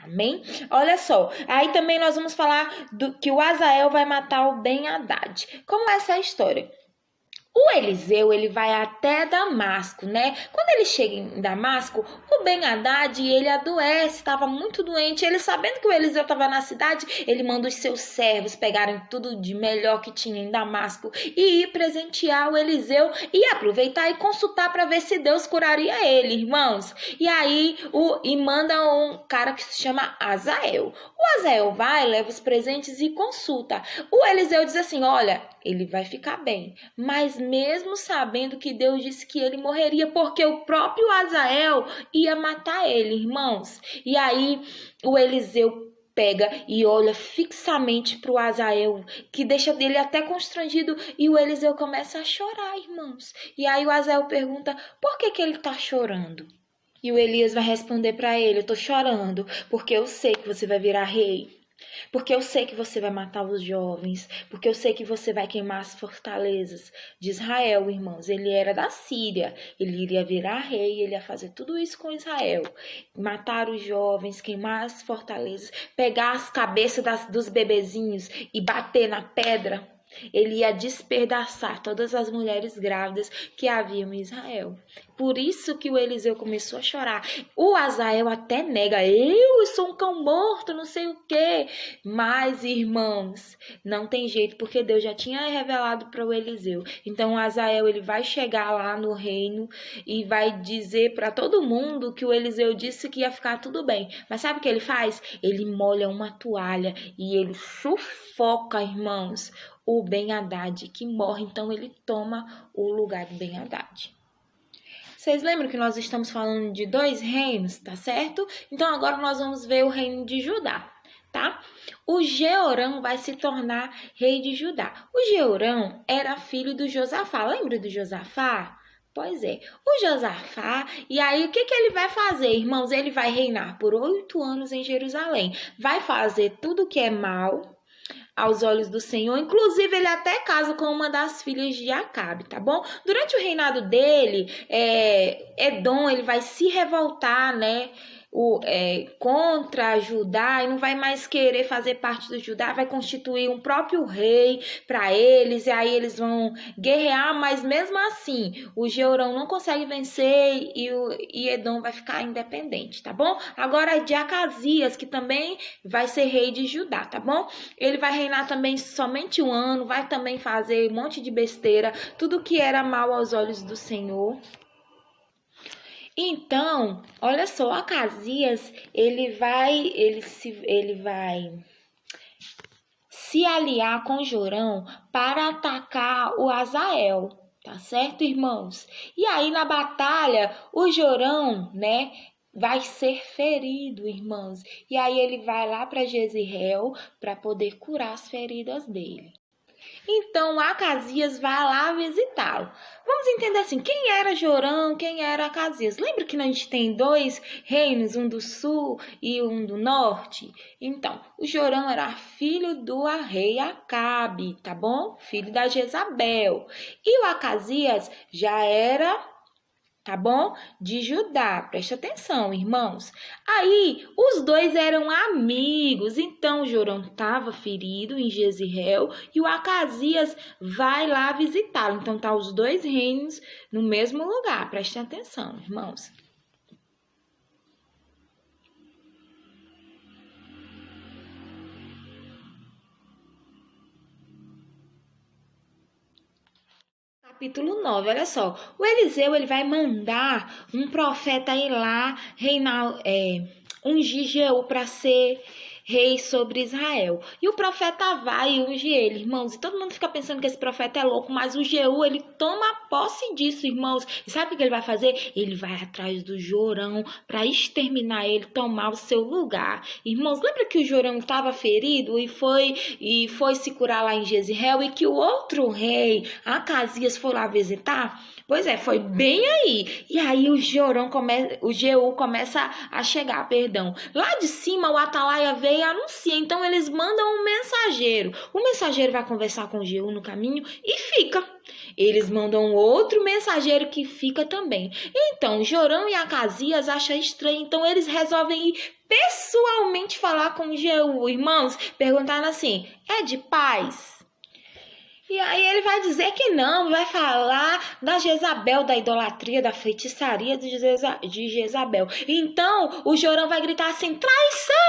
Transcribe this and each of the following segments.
Amém? Olha só, aí também nós vamos falar que o Azael vai matar o Ben-Hadad. Como é essa história? O Eliseu, ele vai até Damasco, né? Quando ele chega em Damasco, o Ben-Hadad, ele adoece, estava muito doente. Ele, sabendo que o Eliseu estava na cidade, ele manda os seus servos pegarem tudo de melhor que tinha em Damasco e ir presentear o Eliseu e aproveitar e consultar para ver se Deus curaria ele, irmãos. E aí, manda um cara que se chama Azael. O Azael vai, leva os presentes e consulta. O Eliseu diz assim, olha, ele vai ficar bem, mas mesmo sabendo que Deus disse que ele morreria, porque o próprio Azael ia matar ele, irmãos. E aí o Eliseu pega e olha fixamente para o Azael, que deixa dele até constrangido, e o Eliseu começa a chorar, irmãos. E aí o Azael pergunta, por que ele está chorando? E o Elias vai responder para ele, eu estou chorando porque eu sei que você vai virar rei. Porque eu sei que você vai matar os jovens, porque eu sei que você vai queimar as fortalezas de Israel, irmãos. Ele era da Síria, ele iria virar rei, ele ia fazer tudo isso com Israel. Matar os jovens, queimar as fortalezas, pegar as cabeças dos bebezinhos e bater na pedra. Ele ia despedaçar todas as mulheres grávidas que haviam em Israel. Por isso que o Eliseu começou a chorar. O Azael até nega, eu sou um cão morto, não sei o quê. Mas, irmãos, não tem jeito, porque Deus já tinha revelado para o Eliseu. Então, o Azael, ele vai chegar lá no reino e vai dizer para todo mundo que o Eliseu disse que ia ficar tudo bem. Mas sabe o que ele faz? Ele molha uma toalha e ele sufoca, irmãos, o Ben-Hadad, que morre. Então, ele toma o lugar do Ben-Hadad. Vocês lembram que nós estamos falando de 2 reinos, tá certo? Então, agora nós vamos ver o reino de Judá, tá? O Jeorão vai se tornar rei de Judá. O Jeorão era filho do Josafá. Lembra do Josafá? Pois é, o Josafá, e aí o que ele vai fazer, irmãos? Ele vai reinar por 8 anos em Jerusalém. Vai fazer tudo que é mal aos olhos do Senhor, inclusive ele até casa com uma das filhas de Acabe, tá bom? Durante o reinado dele, Edom, ele vai se revoltar, né, contra Judá, e não vai mais querer fazer parte do Judá, vai constituir um próprio rei para eles, e aí eles vão guerrear, mas mesmo assim, o Jeorão não consegue vencer e Edom vai ficar independente, tá bom? Agora de Acasias, que também vai ser rei de Judá, tá bom? Ele vai reinar também somente 1 ano, vai também fazer um monte de besteira, tudo que era mal aos olhos do Senhor. Então, olha só, Acasias, ele vai se aliar com Jorão para atacar o Azael, tá certo, irmãos? E aí na batalha, o Jorão, né, vai ser ferido, irmãos. E aí ele vai lá para Jezreel para poder curar as feridas dele. Então, Acasias vai lá visitá-lo. Vamos entender assim, quem era Jorão, quem era Acasias? Lembra que a gente tem 2 reinos, um do sul e um do norte? Então, o Jorão era filho do rei Acabe, tá bom? Filho da Jezabel. E o Acasias já era, tá bom? De Judá. Presta atenção, irmãos. Aí, os 2 eram amigos. Então, Jorão estava ferido em Jezreel e o Acasias vai lá visitá-lo. Então, tá os 2 reinos no mesmo lugar. Presta atenção, irmãos. Capítulo 9, olha só. O Eliseu, ele vai mandar um profeta ir lá reinar, ungir Jeú para ser rei sobre Israel. E o profeta vai e unge ele, irmãos. E todo mundo fica pensando que esse profeta é louco, mas o Jeú, ele toma posse disso, irmãos. E sabe o que ele vai fazer? Ele vai atrás do Jorão para exterminar ele, tomar o seu lugar. Irmãos, lembra que o Jorão estava ferido e foi se curar lá em Jezreel e que o outro rei, Acasias, foi lá visitar? Pois é, foi bem aí. E aí o Jeú começa a chegar, perdão. Lá de cima o atalaia veio e anuncia. Então eles mandam um mensageiro. O mensageiro vai conversar com o Jeú no caminho e fica. Eles mandam outro mensageiro que fica também. Então, Jorão e Acasias acham estranho, então eles resolvem ir pessoalmente falar com Jeú. Irmãos, perguntaram assim: é de paz? E aí ele vai dizer que não, vai falar da Jezabel, da idolatria, da feitiçaria de Jezabel. Então o Jorão vai gritar assim: traição!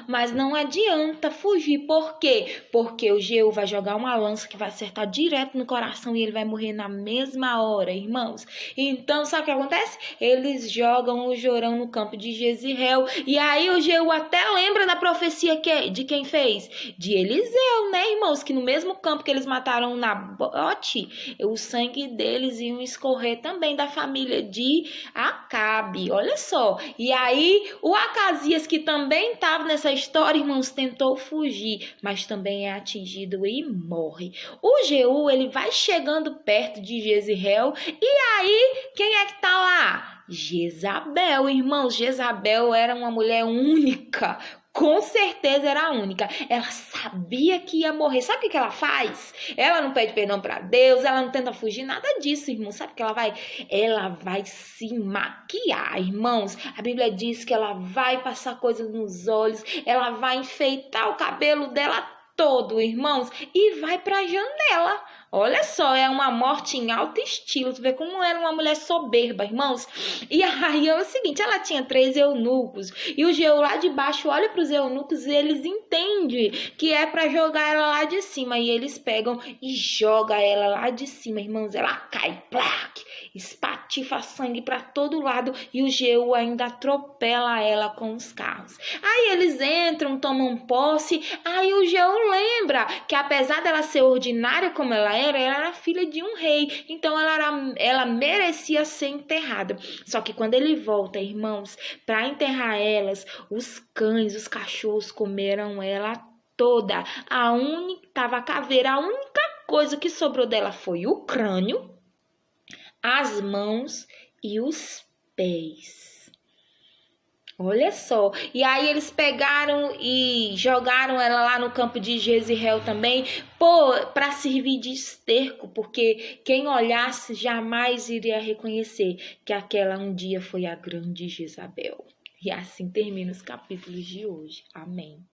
Mas não adianta fugir. Por quê? Porque o Jeú vai jogar uma lança que vai acertar direto no coração e ele vai morrer na mesma hora, irmãos. Então sabe o que acontece? Eles jogam o Jorão no campo de Jezreel. E aí o Jeú até lembra da profecia de quem fez? De Eliseu, né, irmãos? Que no mesmo campo que eles mataram Nabote, o sangue deles iam escorrer também da família de Acabe, olha só. E aí o Acasias, que também estava nessa história, irmãos, tentou fugir, mas também é atingido e morre. O Jeú, ele vai chegando perto de Jezreel, e aí quem é que tá lá? Jezabel, irmãos. Jezabel era uma mulher única. Com certeza era a única. Ela sabia que ia morrer. Sabe o que ela faz? Ela não pede perdão para Deus, ela não tenta fugir, nada disso, irmão. Sabe o que ela vai? Ela vai se maquiar, irmãos. A Bíblia diz que ela vai passar coisas nos olhos, ela vai enfeitar o cabelo dela todo, irmãos, e vai para a janela. Olha só, é uma morte em alto estilo. Tu vê como era uma mulher soberba, irmãos. E aí é o seguinte, ela tinha 3 eunucos. E o Jeú lá de baixo olha para os eunucos e eles entendem que é para jogar ela lá de cima. E eles pegam e jogam ela lá de cima, irmãos. Ela cai, plac, espatifa sangue para todo lado. E o Jeú ainda atropela ela com os carros. Aí eles entram, tomam posse. Aí o Jeú lembra que apesar dela ser ordinária como ela era filha de um rei, então ela merecia ser enterrada. Só que quando ele volta, irmãos, para enterrar elas, os cães, os cachorros comeram ela toda. Tava a caveira, a única coisa que sobrou dela foi o crânio, as mãos e os pés. Olha só, e aí eles pegaram e jogaram ela lá no campo de Jezreel também, para servir de esterco, porque quem olhasse jamais iria reconhecer que aquela um dia foi a grande Jezabel. E assim termina os capítulos de hoje. Amém.